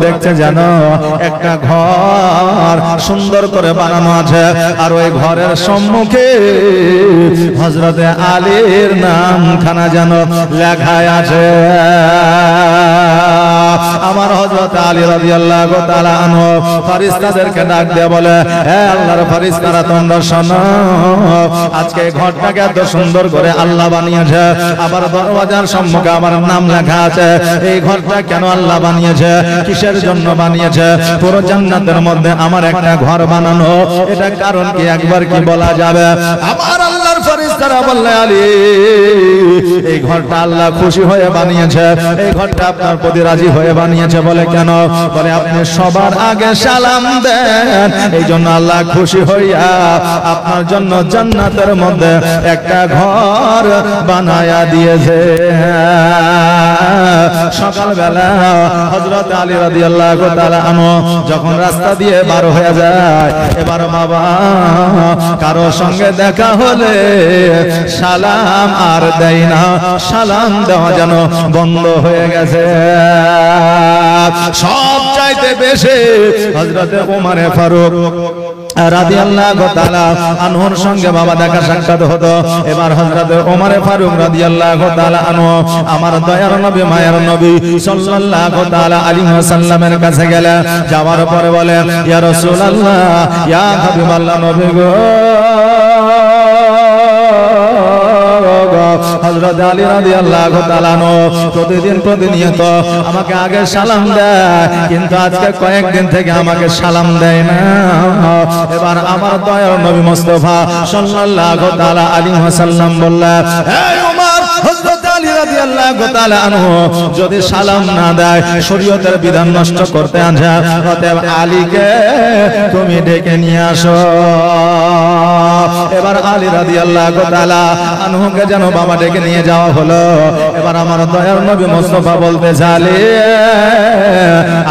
দেখতে জানো একটা ঘর সুন্দর করে বানানো আছে, আর ওই ঘরের সম্মুখে হযরতে আলীর নামখানা যেন লেখা আছে। আমার হযরত আলী রাদিয়াল্লাহু তাআলা আনহু ফেরেশতাদেরকে ডাক দিয়ে বলে, হে আল্লাহর ফেরেশতারা তোমরা শোনো, আজকে এই ঘরটাকে এত সুন্দর করে আল্লাহ বানিয়েছে, আবার দরওয়াজার সম্মুখে আমার নাম লেখা আছে। এই ঘরটা কেন আল্লাহ বানিয়েছে, কিসের জন্য বানিয়েছে? পুরো জান্নাতের মধ্যে আমার একটা ঘর বানানো, এটা কারণ কি একবার কি বলা যাবে? আমার আল্লাহর ফেরেশতারা বললে, আলী এই ঘরটা আল্লাহ খুশি হয়ে বানিয়েছে, এই ঘরটা আপনার প্রতি রাজি হয়ে বানিয়েছে। বলে কেন? বলে আপনি সবার আগে সালাম দেন, এই জন্য আল্লাহ খুশি হইয়া আপনার জন্য জান্নাতের মধ্যে একটা ঘর বানায়া দিয়েছে। সকালবেলা হযরত আলী রাদিয়াল্লাহু তাআলা আনহু যখন রাস্তা দিয়ে বার হয়ে যায়, এবার বাবা কারো সঙ্গে দেখা হলে সালাম আর দেয় না, সালাম দেওয়া যেন বন্ধ হয়ে গেছে। সব চাইতে বেশি হযরতে ওমর ফারুক রাদিয়াল্লাহু তাআলা আনহুর সঙ্গে বাবা দেখা সাক্ষাৎ হতো। এবার হযরতে ওমর ফারুক রাদিয়াল্লাহু তাআলা আনহু আমার দয়ার নবী মায়ের নবী সাল্লাল্লাহু তাআলা আলাইহি ওয়াসাল্লামের কাছে গেলেন। যাওয়ার পরে বলে, ইয়া রাসূলুল্লাহ, ইয়া হাবিবাল্লাহ, নবী গো। হযরত আলী রাদিয়াল্লাহু তাআলা প্রতিদিন প্রতিনিয়ত আমাকে আগে সালাম দেয়, কিন্তু আজকে কয়েকদিন থেকে আমাকে সালাম দেয় না। এবার আমার দয়ার নবী মুস্তাফা সাল্লাল্লাহু তাআলা আলাইহি ওয়াসাল্লাম বললেন, হে ওমর, হযরত আলী রাদিয়াল্লাহু তাআলা আনহু যদি সালাম না দেয় শরীয়তের বিধান নষ্ট করতে আনছে, অতএব আলীকে তুমি ডেকে নিয়ে আসো। এবার আলী রাদিয়াল্লাহু তাআলা আনহুকে যেন বাবা ডেকে নিয়ে যাওয়া হলো। এবার আমার দয়ার নবী মুস্তাফা বলতে চাইলে,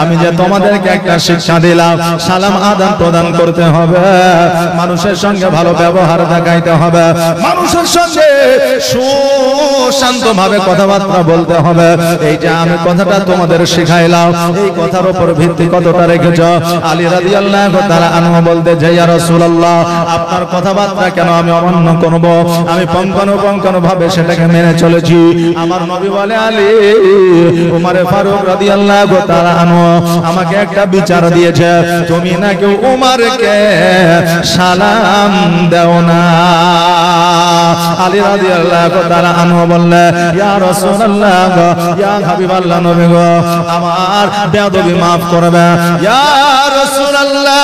আমি যে তোমাদেরকে একটা শিক্ষা দিলাম, সালাম আদান প্রদান করতে হবে, মানুষের সঙ্গে ভালো ব্যবহার দেখাইতে হবে, মানুষের সঙ্গে সুশান্তভাবে কথাবার্তা বলতে হবে। এই যে আমি কথাটা তোমাদের শিখাইলাম, এই কথার উপর ভিত্তি কতটা রেখেছ? আলী রাদিয়াল্লাহু তাআলা আনহু বলতে যে, ইয়া রাসূলুল্লাহ, আপনার কথাবার্তা কেন আমি অমান্য করব? আমি পঙ্কানুপঙ্কানু ভাবে সেটাকে মেনে চলেছি। আমার নবী বলে, আলী, ওমর ফারুক রাদিয়াল্লাহু তাআলা আনহু আমাকে একটা বিচার দিয়েছে, তুমি নাকি ওমরকে সালাম দাও না। আলী রাদিয়াল্লাহু তাআলা আনহু বললেন, ইয়া রাসূলুল্লাহ, ইয়া হাবিবাল্লাহ, নবী গো, আমার বেয়াদবি maaf করবে। ইয়া রাসূলুল্লাহ,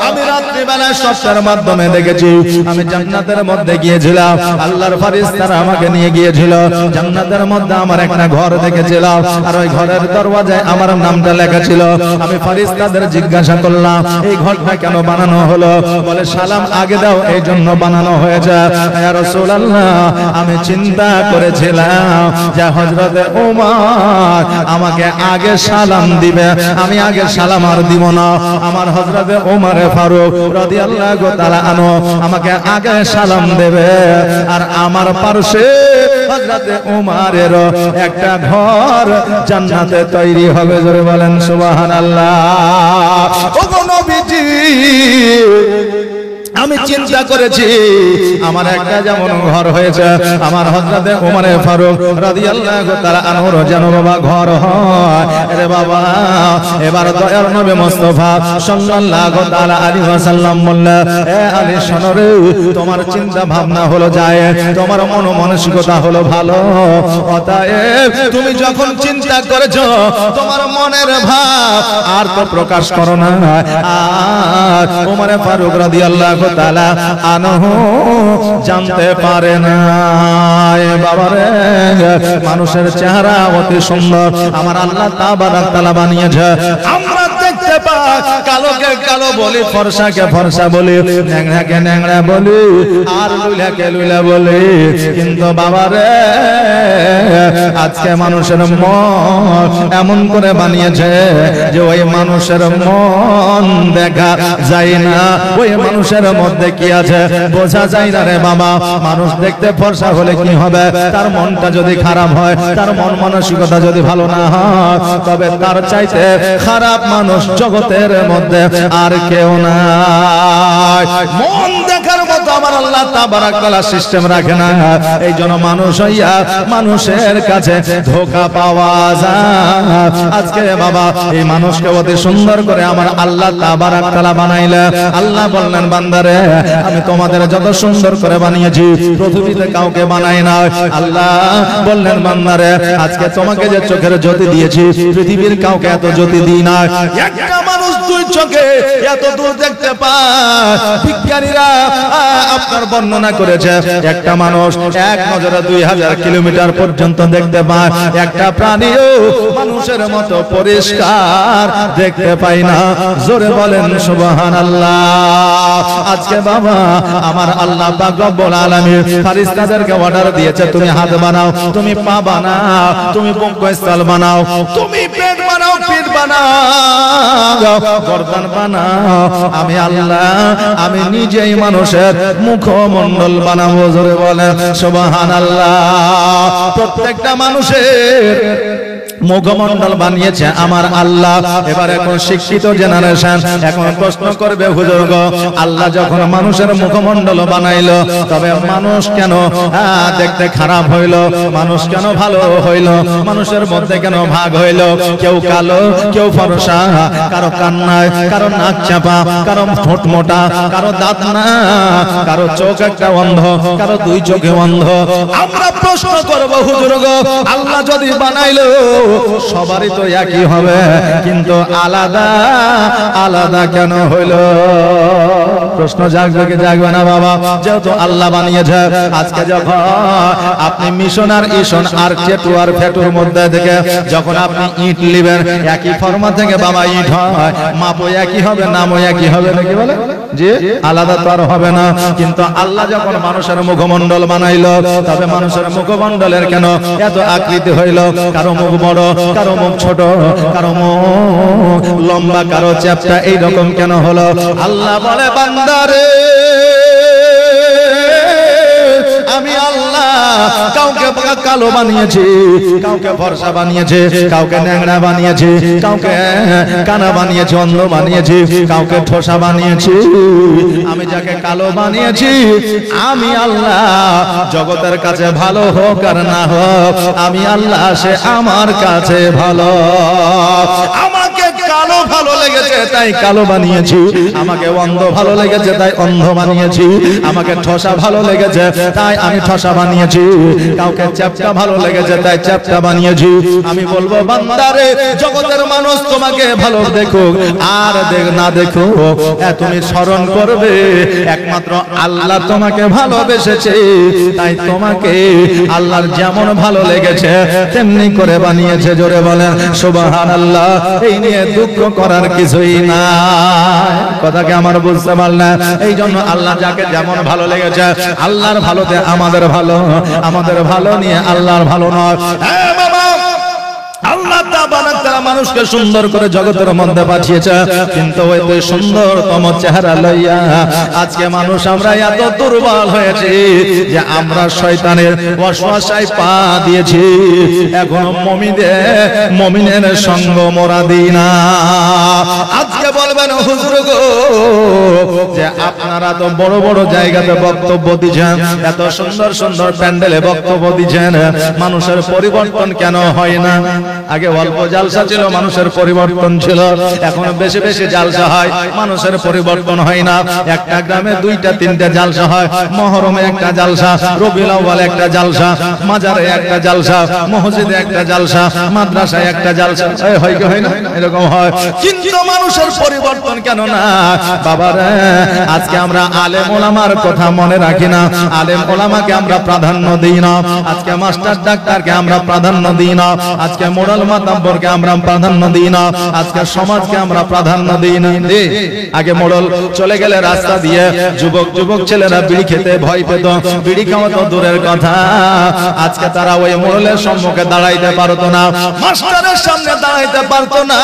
আমি রাত্রিবেলায় স্বপ্নের মাধ্যমে দেখেছি আমি জান্নাতের মধ্যে গিয়েছিলাম, আল্লাহর ফেরেশতারা আমাকে নিয়ে গিয়েছিল জান্নাতের মধ্যে, আমার একটা ঘর দেখেছিলাম, আর ওই ঘরের দরওয়াজায় আমার নামটা লেখা ছিল। আমি ফেরেশতাদের জিজ্ঞাসা করলাম, এই ঘরটা কেন বানানো হলো? বলে, সালাম আগে দাও, এই জন্য বানানো হয়েছে। ইয়া রাসূলুল্লাহ, আমি চিন্তা করেছিলাম যে হযরতে ওমর আমাকে আগে সালাম দিবে, আমি আগে সালাম আর দিব না। আমার হযরতে ওমর ফারুক রাদিয়াল্লাহু তাআলা আনহু আমাকে আগে সালাম দেবে, আর আমার পাশে হযরতে ওমরের একটা ঘর জান্নাতে তৈরি হবে। জোরে বলেন সুবহানাল্লাহ। ওগো নবীজি, আমি চিন্তা করেছি আমার একটা যেমন ঘর হয়েছে, আমার হযরতে ওমর ফারুক রাদিয়াল্লাহু তাআলা আনহুর যেন বাবা ঘর হয়। আরে বাবা, এবার দয়ার নবী মুস্তাফা সাল্লাল্লাহু তাআলা আলাইহি ওয়াসাল্লাম বললেন, এ আলী শোনো রে, তোমার চিন্তা ভাবনা হলো যায়, তোমার মন মানসিকতা হলো ভালো, অতএব তুমি যখন চিন্তা করেছো তোমার মনের ভাব আর তো প্রকাশ করো না। আর ওমর ফারুক রাদিয়াল্লাহু তাআলা আনহু জানতে পারে না, বাবারে, মানুষের চেহারা অতি সুন্দর আমার আল্লাহ তাবারাক তাআলা বানিয়েছে। আমরা দেখতে দেখতে পায়, কালোকে কালো বলি, ফর্সাকে ফর্সা বলি, ন্যাংরাকে ন্যাংরা বলি, আর লুলাকে লুলা বলি। কিন্তু বাবারে আজকে মানুষের মন এমন করে বানিয়েছে যে ওই মানুষের মন দেখা যায় না, ওই মানুষের মধ্যে কি আছে বোঝা যায় না রে বাবা। মানুষ দেখতে ফর্সা হলে কি হবে, তার মনটা যদি খারাপ হয়, তার মন মানসিকতা যদি ভালো না হয়, তবে তার চাইতে খারাপ মানুষ জগতের মধ্যে আর কেউ নাই। মন দেখার মতো আমার আল্লাহ তাবারাক তাআলা সিস্টেম রাখে না। এই জন্য মানুষ হইয়া মানুষের কাছে ধোঁকা পাওয়া যায়। আজকে বাবা এই মানুষকে অতি সুন্দর করে আমার আল্লাহ তাবারাক তাআলা বানাইলে, আল্লাহ বললেন বান্দারে আমি তোমাদের যত সুন্দর করে বানিয়েছি পৃথিবীতে কাউকে বানাই না। আল্লাহ বললেন বান্দারে আজকে তোমাকে যে চোখের জ্যোতি দিয়েছি পৃথিবীর কাউকে এত জ্যোতি দিই না। একটা মানুষ দুই চোখে এত দূর দেখতে পায়। বিজ্ঞানীরা আপনার বর্ণনা করেছে একটা মানুষ এক নজরে 2000 কিলোমিটার পর্যন্ত দেখতে পায়। একটা প্রাণীও মানুষের মতো পরিষ্কার দেখতে পায় না। জোরে বলেন সুবহানাল্লাহ। আজকে বাবা আমার আল্লাহ পাক রব্বুল আলামিন ফেরেশতাদেরকে অর্ডার দিয়েছে তুমি হাত বানাও, তুমি পা বানাও, তুমি বক্ষস্থল বানাও, তুমি পেট বানাও, পিঠ বানাও, গর্দান বানাও। আমি আল্লাহ আমি নিজেই মানুষের মুখমণ্ডল বানাবো। জোরে বলেন সুবহানাল্লাহ। প্রত্যেকটা মানুষের মুখমণ্ডল বানিয়েছে আমার আল্লাহ। এবার এখন শিক্ষিত জেনারেশন এখন প্রশ্ন করবে হুজুর গো আল্লাহ যখন মানুষের মুখমণ্ডল বানাইলো তবে মানুষ কেন দেখতে খারাপ হইলো, মানুষ কেন ভালো হইলো, মানুষের মধ্যে কেন ভাগ হইলো, কেউ কালো কেউ ফর্সা, কারো কান নাই, কারো নাক চাপা, কারো ঠোঁট মোটা, কারো দাঁত না, কারো চোখ একটা অন্ধ, কারো দুই চোখে অন্ধ। আমরা প্রশ্ন করব হুজুর গো আল্লাহ যদি বানাইলো সবারই তো একই হবে, কিন্তু আলাদা আলাদা কেন হইলো? প্রশ্ন জাগবে কি জাগবে না বাবা? যেহেতু আল্লাহ বানিয়েছে। আজকে যখন আপনি মিশনার ইশন আর চেটু আর ফেটুর মধ্যে থেকে যখন আপনি ইট লিবেন একই ফর্মা থেকে বাবা ইট হয়, মাপও একই হবে, নামও একই হবে, নাকি বলে যে আলাদা তো আর হবে না। কিন্তু আল্লাহ যখন মানুষের মুখমণ্ডল বানাইলো তবে মানুষের মুখমণ্ডলের কেন এত আকৃতি হইল? কারো মুখ বড়, কারো মুখ ছোট, কারো মুখ লম্বা, কারো চ্যাপ্টা, এইরকম কেন হলো? আল্লাহ বলে বান্দারে আমি আল্লাহ কাউকে কালো বানিয়েছি, কাউকে ফর্সা বানিয়েছি, কাউকে ন্যাংরা বানিয়েছি, কাউকে কানা বানিয়েছি, অন্ধ বানিয়েছি, কাউকে ঠোসা বানিয়েছি। আমি যাকে কালো বানিয়েছি আমি আল্লাহ জগতের কাছে ভালো হোক আর না হোক আমি আল্লাহ সে আমার কাছে ভালো। আমাকে কালো ভালো লেগেছে তাই কালো বানিয়েছি, আমাকে অন্ধ ভালো লেগেছে তাই অন্ধ বানিয়েছি, আমাকে ঠোসা ভালো লেগেছে তাই আমি ঠোসা বানিয়েছি, কাউকে চ্যাপ্টা ভালো লেগেছে তাই চ্যাপ্টা বানিয়েছি। আমি বলবো বান্দারে জগতের মানুষ তোমাকে ভালো দেখুক আর না দেখুক তুমি স্মরণ করবে একমাত্র আল্লাহ তোমাকে ভালোবেসেছে, তাই তোমাকে আল্লাহর যেমন ভালো লেগেছে তেমনি করে বানিয়েছে। জোরে বলেন সুবহানাল্লাহ। এই নিয়ে দুঃখ করার কিছুই না। কথাকে আমার বুঝতে পারলেন? এই জন্য আল্লাহ যাকে যেমন ভালো লেগেছে, আল্লাহর ভালোতে আমাদের ভালো, আমাদের ভালো নিয়ে আল্লাহর ভালো নয়। আল্লাহ তাআলা মানুষকে সুন্দর করে জগতের মধ্যে পাঠিয়েছে, কিন্তু ওই তো সুন্দরতম চেহারা লইয়া আজকে মানুষ আমরা এত দুর্বল হয়েছি যে আমরা শয়তানের ওয়াসওয়াসায় পা দিয়েছি। এখন মুমিনের সঙ্গ মোরা দিই না। আজকে বলবেন হুজুর গো যে আপনারা তো বড় বড় জায়গাতে বক্তব্য দিচ্ছেন, এত সুন্দর সুন্দর প্যান্ডেলে বক্তব্য দিচ্ছেন, মানুষের পরিবর্তন কেন হয় না? আগে অল্প জালসা ছিল, মানুষের পরিবর্তন ছিল, এখন বেশি বেশি জালসা হয়, মানুষের পরিবর্তন হয় না। একটা গ্রামে 2টা 3টা জালসা হয়, মহরমে একটা জালসা, রবিউল আউয়ালে একটা জালসা, মাজারে একটা জালসা, মসজিদে একটা জালসা, মাদ্রাসায় একটা জালসা, হয় কি হয় না? এরকম হয়, কিন্তু মানুষের পরিবর্তন কেন না? বাবারে আজকে আমরা আলেম ওলামার কথা মনে রাখি না, আলেম ওলামাকে আমরা প্রাধান্য দিই না, আজকে মাস্টার ডাক্তারকে আমরা প্রাধান্য দিই না, আজকে মোরাল মাতাব্বরকে আমরা প্রাধান্য দিই না, আজকে সমাজকে আমরা প্রাধান্য দিই না। আগে মোড়ল চলে গেলে রাস্তা দিয়ে যুবক ছেলেরা বিড়ি খেতে ভয় পেত, বিড়ি খাওয়া তো দূরের কথা, আজকে তারা ওই মোড়লের সম্মুখে দাঁড়াইতে পারতো না, মাস্টারের সামনে দাঁড়াইতে পারতো না,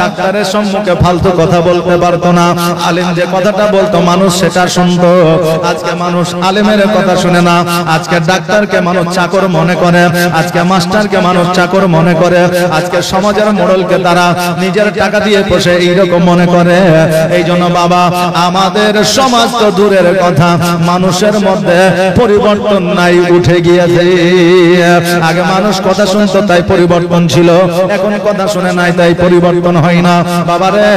ডাক্তারের সম্মুখে ফালতু কথা বলতে পারতো না, আলেম যে কথাটা বলতো মানুষ সেটা শুনতো। আজকে মানুষ আলেমের কথা শুনে না, আজকে ডাক্তারকে মানুষ চাকর মনে করে, আজকে মাস্টারকে মানুষ চাকর মনে করে, আজকে সমাজের মোড়লকে তারা নিজের টাকা দিয়ে পোষে এইরকম মনে করে। এই জন্য বাবা আমাদের সমাজ তো দূরের কথা, মানুষের মধ্যে পরিবর্তন নাই, উঠে গিয়েছে। আগে মানুষ কথা শুনতো তাই পরিবর্তন ছিল, এখন কথা শুনে নাই তাই পরিবর্তন হয় না। বাবারে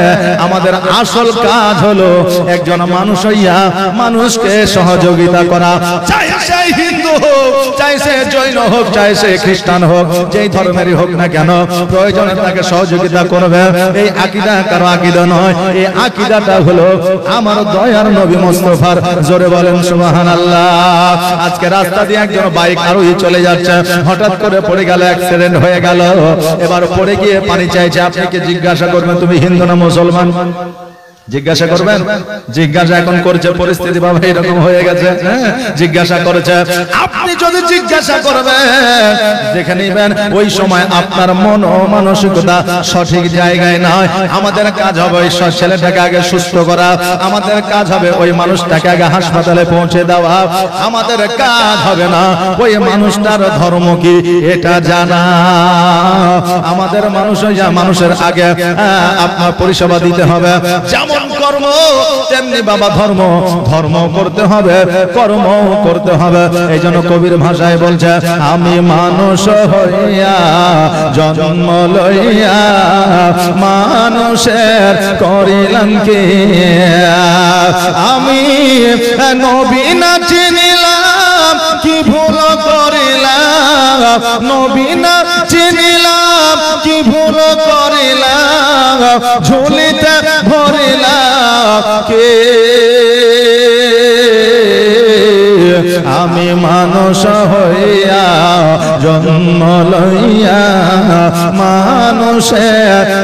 আমাদের আসল কাজ হলো একজন মানুষ হইয়া মানুষকে সহযোগিতা করা, চাই সে হিন্দু হোক, চাই সে জৈন হোক, চাই সে খ্রিস্টান হোক, যেই ধর্মেরই হোক না কেন প্রয়োজনে তাকে সহযোগিতা করবে। এই আকীদা কারো আকীদা নয়, এই আকীদাটা হলো আমার দয়ার নবী মুস্তাফার। জোরে বলেন সুবহানাল্লাহ। আজকে রাস্তা দিয়ে একজন বাইক আরোহী চলে যাচ্ছে, হঠাৎ করে পড়ে গেল, অ্যাক্সিডেন্ট হয়ে গেল, এবার পড়ে গিয়ে পানি চাইছে, আপনি কি জিজ্ঞাসা করবেন তুমি হিন্দু না মুসলমান? জিজ্ঞাসা করবেন? জিজ্ঞাসা এখন করছে, পরিস্থিতি বাবা এরকম হয়ে গেছে, জিজ্ঞাসা করেছে। আপনি যদি জিজ্ঞাসা করবেন দেখে নিবেন ওই সময় আপনার মন ও মানসিকতা সঠিক জায়গায় নয়। আমাদের কাজ হবে ওই ছেলেটাকে আগে সুস্থ করা, আমাদের কাজ হবে ওই মানুষটাকে আগে হাসপাতালে পৌঁছে দেওয়া, আমাদের কাজ হবে না ওই মানুষটার ধর্ম কি এটা জানা। আমাদের মানুষের আগে আপনার পরিষেবা দিতে হবে। যেমন কর্ম তেমনি বাবা ধর্ম, ধর্ম করতে হবে, কর্ম করতে হবে। এই জন্য কবির ভাষায় বলছে, আমি মানুষ হইয়া জন্ম লইয়া মানুষের করিলাম কি, আমি নবী না চিনিলাম কি ভুল করিলাম, নবী না চিনিলাম কি ভুল করিলাম, ঝুলিতে ভরিলাম কে, আমি মানুষ হইয়া জন্ম লইয়া মানুষে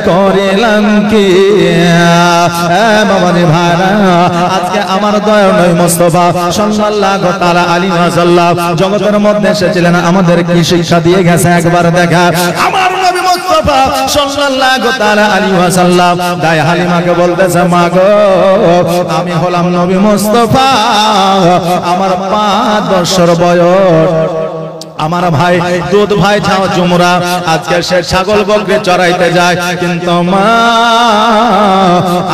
করিলাম কি। বাবারে ভাইরা, আজকে আমার দয়া নয় মুস্তাফা সাল্লাল্লাহু তাআলা আলাইহি ওয়াসাল্লাম জগতের মধ্যে এসেছিলেন, আমাদের কি শিক্ষা দিয়ে গেছে একবার দেখা। আমার নবী মুস্তাফা সাল্লাল্লাহু তাআলা আলাইহি ওয়াসাল্লাম দাই হালিমাকে বলতেছে, মা গো আমি হলাম নবী মুস্তাফা, আমার 5 বছর বয়স, আমার ভাই দুধ ভাই ছাও জুমরা আজকে সে ছাগল বকরি চড়াইতে যায়, কিন্তু মা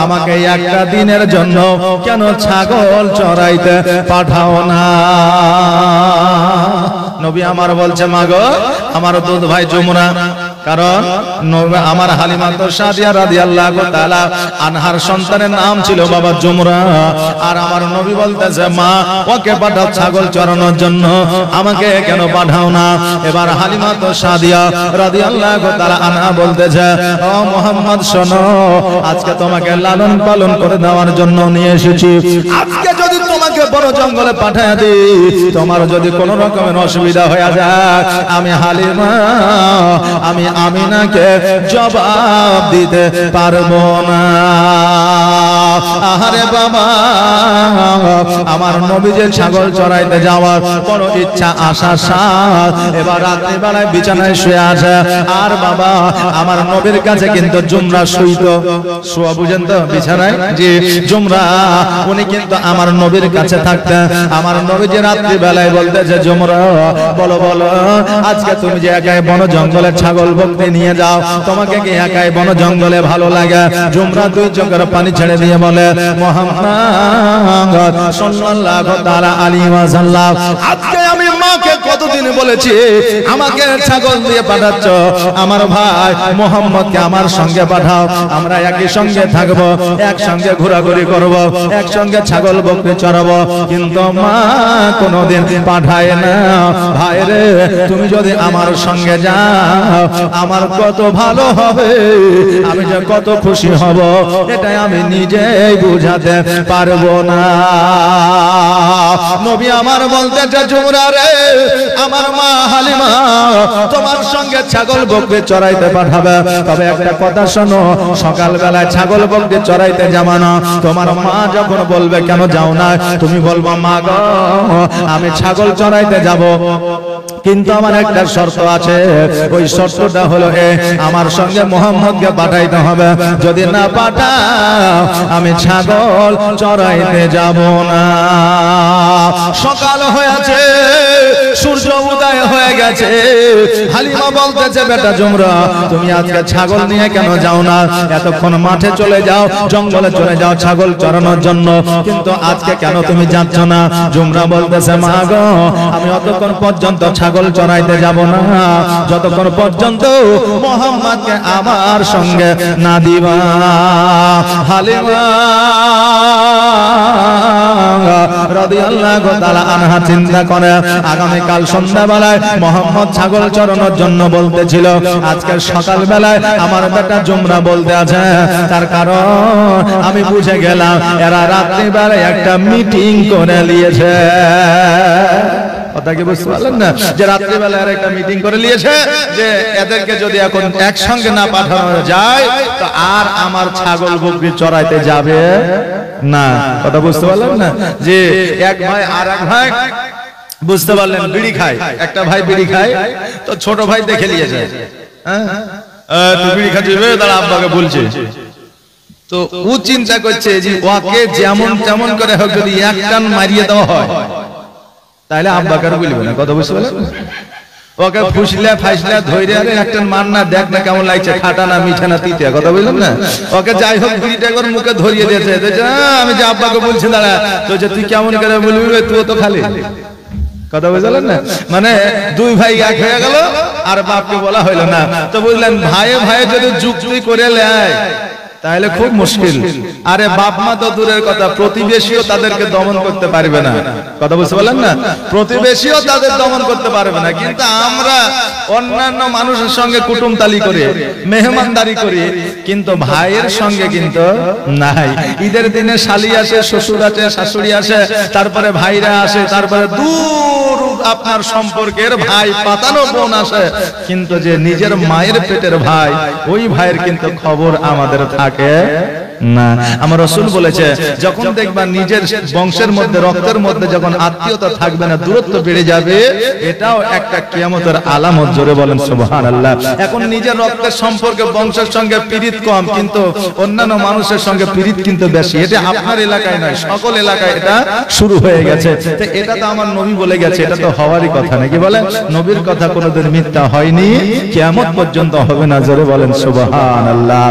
আমাকে একটা দিনের জন্য কেন ছাগল চড়াইতে পাঠাও না। নবী আমার বলছে, মা গো আমার দুধ ভাই জুমরা, কারণ আমার হালিমা তো সাদিয়া রাদিয়াল্লাহু তাআলা আনহার সন্তানের নাম ছিল বাবা জুমরা, আর আমার নবী বলতেছে, মা ওকে পাঠাও ছাগল চড়ানোর জন্য, আমাকে কেন পাঠাও না। এবার হালিমা তো সাদিয়া রাদিয়াল্লাহু তাআলা আনহা বলতেছে, ও মুহাম্মদ শোনো, আজকে তোমাকে লালন পালন করে দেওয়ার জন্য নিয়ে এসেছি, আজকে যদি তোমাকে বড় জঙ্গলে পাঠায় দিই, তোমার যদি কোনো রকমের অসুবিধা হয়ে যায়, আমি হালিমা আমি আমিনাকে জবাব দিতে পারবো না। আহারে বাবা, আমার নবী যে ছাগল চড়াইতে যাওয়ার বড় ইচ্ছা আশা সাথ, এবার রাত্রি বেলায় বিছানায় শুয়ে আছে, আর বাবা আমার নবীর কাছে কিন্তু জুমরা শুইতো, শোয়া বুঝেন তো বিছানায়, জি জুমরা উনি কিন্তু আমার নবীর কাছে থাকতেন। আমার নবী যে রাত্রি বেলায় বলতেছে, জুমরা বলো বলো আজকে তুমি যে একাই বন জঙ্গলে ছাগল বকরি নিয়ে যাও, তোমাকে কি একাই বন জঙ্গলে ভালো লাগে? জুমরা 2 চোখের পানি ছেড়ে দিয়ে বলে, মুহাম্মদ সাল্লাল্লাহু তাআলা আলাইহি ওয়াসাল্লাম, আজকে আমি মাকে কতদিন বলেছি আমাকে ছাগল দিয়ে পাঠাচ্ছ, আমার ভাই মুহাম্মদকে আমার সঙ্গে পাঠাও, আমরা একই সঙ্গে থাকবো, একসঙ্গে ঘোরাঘুরি করব, একসঙ্গে ছাগল বকরি চড়াবো, কিন্তু মা কোনোদিন পাঠায় না। ভাই রে, তুমি যদি আমার সঙ্গে যাও আমার কত ভালো হবে, আমি যে কত খুশি হব এটাই আমি নিজেই বুঝাতে পারবো না। নবী আমার বলতে, জুমরা রে আমার মা হালিমা তোমার সঙ্গে ছাগল বকরি চড়াইতে পাঠাবে, তবে একটা কথা শোনো, সকালবেলায় ছাগল বকরি চড়াইতে যাবা না। তোমার মা যখন বলবে কেন যাও না, তুমি বলবা মা গো আমি ছাগল চড়াইতে যাব, কিন্তু আমার একটা শর্ত আছে, ওই শর্তটা হলো আমার সঙ্গে মোহাম্মদকে পাঠাইতে হবে, যদি না পাঠাও আমি ছাগল চড়াইতে যাব না। সকাল হয়েছে, সূর্য উদয় হয়ে গেছে, হালিমা বলতেছে বেটা জুমরা তুমি আজকে ছাগল নিয়ে কেন যাও না, এতক্ষণ মাঠে চলে যাও, জঙ্গলে চলে যাও ছাগল চড়ানোর জন্য, কিন্তু আজকে কেন তুমি যাচ্ছ না? জুমরা বলতেছে মা গো আমি অতক্ষণ পর্যন্ত ছাগল চড়াইতে যাব না যতক্ষণ পর্যন্ত মোহাম্মদকে আমার সঙ্গে না দিবা। হালিমা রাদিয়াল্লাহু তাআলা আনহা চিন্তা করে আগামীকাল সন্ধ্যাবেলায় মোহাম্মদ ছাগল চড়ানোর জন্য বলতেছিল, আজকে সকালবেলায় আমার বেটা জুমরা বলতে আছে, তার কারণ আমি বুঝে গেলাম এরা রাত্রিবেলায় একটা মিটিং করে নিয়েছে। কথা কি বুঝতে পারলেন না, যে রাত্রিবেলা আর একটা মিটিং করে নিয়েছে যে এদেরকে যদি এখন একসঙ্গে না পাঠানো যায় তো আর আমার ছাগল বকরি চড়াইতে যাবে না। কথা বুঝতে পারলেন না, যে এক ভাই আর এক ভাই বুঝতে পারলেন বিড়ি খায়, একটা ভাই বিড়ি খায়, তো ছোট ভাই দেখে নিয়েছে, হ্যাঁ তুই বিড়ি খাচ্ছিস তারা আব্বাকে বলছে, তো ও চিন্তা করছে যে ওকে যেমন তেমন করে হোক যদি এক টান মারিয়ে দেওয়া হয় তাহলে আব্বাকার বলবে না। কথা বুঝতে পারলেন, ওকে ফুসলা ফাইসলা ধরে আরে একটা মান না, দেখ না কেমন লাগছে, খাটা না মিঠা না তিতা। কথা বললাম না, ওকে যাই হোক বিড়িটা একবার মুখে ধরিয়ে দিয়েছে, আমি যে আব্বাকে বলছি দাঁড়া, তো তুই কেমন করে বলবি তুই তো খালি। কথা বুঝলেন না, মানে দুই ভাই এক হয়ে গেল আর বাপকে বলা হইলো না। তো বুঝলেন ভাইয়ে ভাইয়ে যদি যুক্তি করে নেয় তাহলে খুব মুশকিল। আরে বাপ মা তো দূরের কথা, প্রতিবেশীও তাদেরকে দমন করতে পারবে না। কথা বুঝতে পারলেন না, প্রতিবেশীও তাদের দমন করতে পারবে না, কিন্তু আমরা অন্যান্য মানুষের সঙ্গে কুটুমতালি করি, মেহমানদারি করি, কিন্তু ভাইয়ের সঙ্গে কিন্তু নাই। ঈদের দিনে শালি আসে, শ্বশুর আসে, শাশুড়ি আসে, তারপরে ভাইরা আসে, তারপরে দূর আপনার সম্পর্কের ভাই পাতানো বোন আসে, কিন্তু যে নিজের মায়ের পেটের ভাই ওই ভাইয়ের কিন্তু খবর আমাদের থাকে না। আমার রাসূল বলেছে যখন দেখবা নিজের বংশের মধ্যে রক্তের মধ্যে যখন আত্মীয়তা থাকবে না, দূরত্ব বেড়ে যাবে, এটাও একটা কিয়ামতের আলামত। জোরে বলেন সুবহানাল্লাহ। এখন নিজের রক্তের সম্পর্কে বংশের সঙ্গে পীড়িত কম, কিন্তু অন্যান্য মানুষের সঙ্গে পীড়িত কিন্তু বেশি। এটা আপনার এলাকায় নয়, সকল এলাকায় এটা শুরু হয়ে গেছে। তো এটা তো আমার নবী বলে গেছে, এটা তো হওয়ারই কথা নাকি বলেন? নবীর কথা কোনোদিন মিথ্যা হয়নি, কিয়ামত পর্যন্ত হবে না। জোরে বলেন সুবহানাল্লাহ।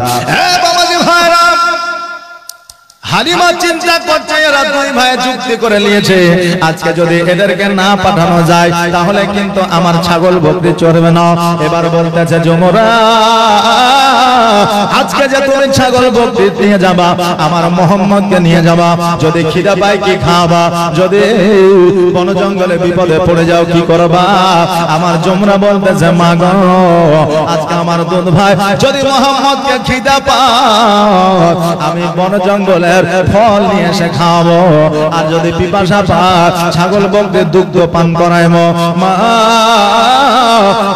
হালিমা চিন্তা করছে এরা দুই ভাই যুক্তি করে নিয়েছে, আজকে যদি এদেরকে না পাঠানো যায় তাহলে কিন্তু আমার ছাগল বকরি চড়বে না। এবার বলতেছে জুমরা আজকে যে তুমি ছাগল বকরি নিয়ে যাবা, আমার মোহাম্মদকে নিয়ে যাবা, যদি খিদা পায় কি খাবা, যদি বন জঙ্গলে বিপদে পড়ে যাও কি করবা? আমার জুমরা বলতেছে মা গো আজকে আমার দুধ ভাই যদি মোহাম্মদকে খিদা পায় আমি বন জঙ্গলে ফল নিয়ে এসে খাবো, আর যদি পিপাসা পায় ছাগল বকরির দুগ্ধ পান করাইবো। মা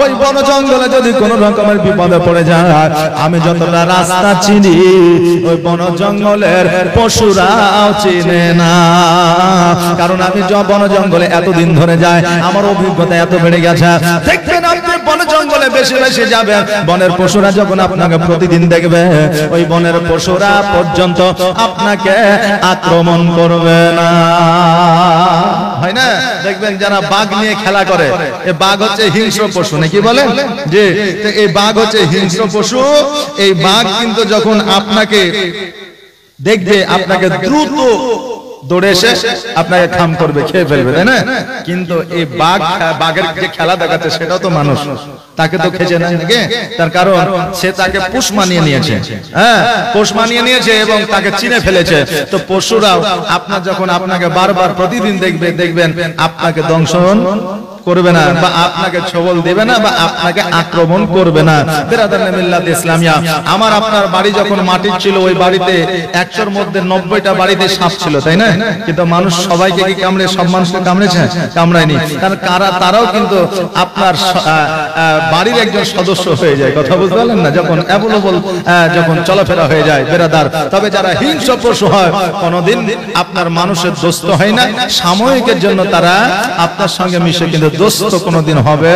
ওই বন জঙ্গলে যদি কোন রকমের বিপদে পড়ে যায় আমি যতটা রাস্তা চিনি ওই বন জঙ্গলের পশুরাও চিনে না, কারণ আমি বন জঙ্গলে এতদিন ধরে যাই, আমার অভিজ্ঞতা এত বেড়ে গেছে। দেখবেন আপনি বন জঙ্গলে বেশি বেশি যাবেন, বনের পশুরা যখন আপনাকে প্রতিদিন দেখবে ওই বনের পশুরা পর্যন্ত আপনাকে আক্রমণ করবে না, হয় না? দেখবেন যারা বাঘ নিয়ে খেলা করে, এই বাঘ হচ্ছে হিংস্র পশু নাকি বলেন, যে এই বাঘ হচ্ছে হিংস্র পশু। এই বাঘ কিন্তু যখন আপনাকে দেখবে আপনাকে দ্রুত দৌড়ে এসে আপনাকে খাম করবে, খেয়ে ফেলবে, তাই না? কিন্তু এই বাঘের যে খেলা দেখাচ্ছে সেটাও তো মানুষ, তাকে তো খেছে না নাকি? তার কারণ সে তাকে পোষ মানিয়ে নিয়েছে, হ্যাঁ পোষ মানিয়ে নিয়েছে এবং তাকে চিনে ফেলেছে। তো পশুরাও আপনার যখন আপনাকে বারবার প্রতিদিন দেখবেন আপনাকে দংশন করবে না বা আপনাকে ছবল দেবে না বা আপনাকে আক্রমণ করবে না। বিরাদরানে মিল্লাত ইসলামিয়া, আমার আপনার বাড়ি যখন মাটির ছিল ওই বাড়িতে 100-র মধ্যে 90টা বাড়িতে সাপ ছিল, তাই না? কিন্তু মানুষ সবাইকে কি কামড়ে, সব মানুষকে কামড়েছে? কামড়ায়নি। কারণ তারাও কিন্তু আপনার বাড়ির একজন সদস্য হয়ে যায়। কথা বুঝতে পারলেন না? যখন অ্যাভেলেবল যখন চলাফেরা হয়ে যায় বেরাদার। তবে যারা হিংস্র পশু হয় কোনোদিন আপনার মানুষের দোস্ত হয় না, সাময়িকের জন্য তারা আপনার সঙ্গে মিশে, কিন্তু দোস্ত কোনোদিন হবে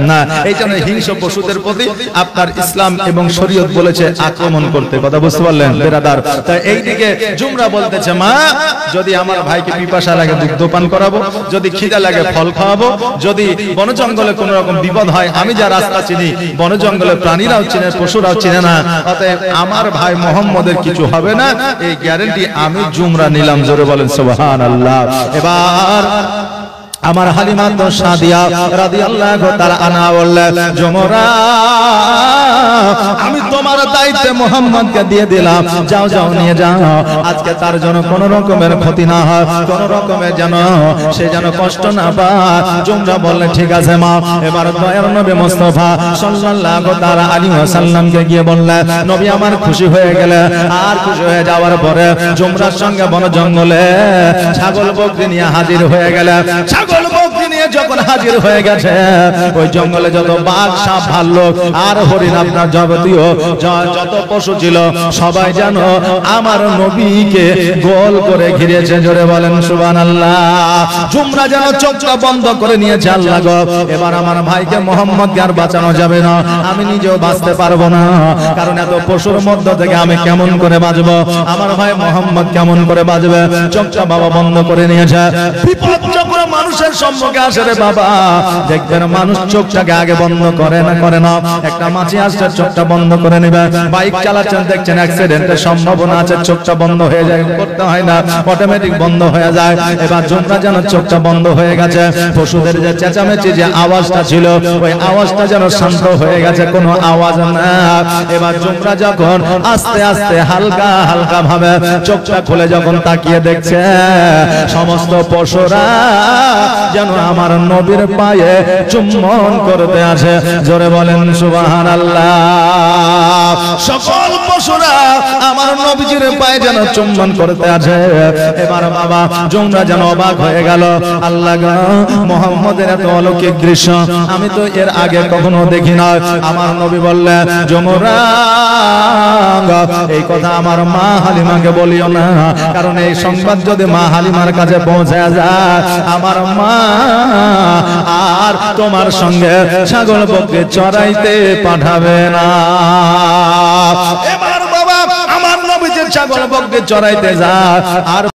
না। এই জন্য হিংস্র পশুদের প্রতি আপনার ইসলাম এবং শরীয়ত বলেছে আক্রমণ করতে। কথা বুঝতে পারলেন বেরাদার? তাই এইদিকে জুমরা বলতেছে, মা যদি আমার ভাইকে পিপাসা লাগে দুগ্ধ পান করাবো, যদি খিদা লাগে ফল খাওয়াবো, যদি বন জঙ্গলে কোনো রকম বিপদ হয়, আমি যা রাস্তা চিনি বন জঙ্গলে প্রাণীরাও চিনে, পশুরাও চিনে না, অতএব আমার ভাই মোহাম্মদের কিছু হবে না, এই গ্যারান্টি আমি জুমরা নিলাম। জোরে বলেন সুবহানাল্লাহ। এবার আমার হালিমা তো সাদিয়া রাদিয়াল্লাহু তাআলা আনহা বললেন, জুমরা আমি তোমার দায়িত্বে মুহাম্মদকে দিয়ে দিলাম, যাও যাও নিয়ে যাও, আজকে তার জন্য কোন রকমের ক্ষতি না হয়, কোন রকমের যেন সে যেন কষ্ট না পায়। জুমরা বললেন ঠিক আছে মা। এবার দয়ার নবী মুস্তাফা সাল্লাল্লাহু তাআলা আলাইহি ওয়াসাল্লামকে গিয়ে বললেন, নবী আমার খুশি হয়ে গেলেন। আর খুশি হয়ে যাওয়ার পরে জুমরার সঙ্গে বন জঙ্গলে ছাগল বকরি নিয়ে হাজির হয়ে গেলেন। ছাগল বকরি নিয়ে যখন হাজির হয়ে গেছে, ওই জঙ্গলে যত বাঘ, সাপ, ভাল্লুক আর হরিণ, আপনার যাবতীয় যত পশু ছিল সবাই যেন আমার নবীকে গোল করে ঘিরেছে। জোরে বলেন সুবহানাল্লাহ। জুমরা যেন চোখটা বন্ধ করে নিয়েছে। আল্লাহ গো, এবার আমার ভাইকে মোহাম্মদকে আর বাঁচানো যাবে না, আমি নিজেও বাঁচতে পারবো না, কারণ এত পশুর মধ্য থেকে আমি কেমন করে বাঁচবো, আমার ভাই মোহাম্মদ কেমন করে বাঁচবে। চোখটা বাবা বন্ধ করে নিয়েছে। বিপদ যখন মানুষের সম্মুখে আসে রে বাবা, দেখবেন মানুষ চোখটাকে আগে বন্ধ করে না। একটা মাছি আসছে, চোখটা বন্ধ করে নেবে। বাইক চালাচ্ছেন, দেখছেন অ্যাক্সিডেন্টের সম্ভাবনা আছে, চোখটা বন্ধ হয়ে যায়, করতে হয় না, অটোমেটিক বন্ধ হয়ে যায়। এবার জুমরা যেন চোখটা বন্ধ হয়ে গেছে। পশুদের যে চেঁচামেচি যে আওয়াজটা ছিল, ওই আওয়াজটা যেন শান্ত হয়ে গেছে, কোনো আওয়াজ না। এবার জুমরা যখন আস্তে আস্তে হালকা হালকা ভাবে চোখটা খুলে যখন তাকিয়ে দেখছে, সমস্ত পশুরা যেন আমার নবীর পায়ে চুম্বন করতে আসে। জোরে বলেন সুবহানাল্লাহ। সকল পশুরা আমার নবীজির পায়ে যেন চুম্বন করতে আসে। এবার বাবা জুমরা যেন অবাক হয়ে গেল, আল্লাহ গো, মুহাম্মদের এত অলৌকিক দৃশ্য আমি তো এর আগে কখনো দেখি না। আমার নবী বললেন, জুমরা এই কথা আমার মা হালিমাকে বলিও না, কারণ এই সংবাদ যদি মা হালিমার কাছে পৌঁছে যায়, আমার মা আর তোমার সঙ্গে ছাগল বকরি চড়াইতে পাঠাবে না। এবার বাবা আমার নবী যে ছাগল বকরি চড়াইতে যায়, আর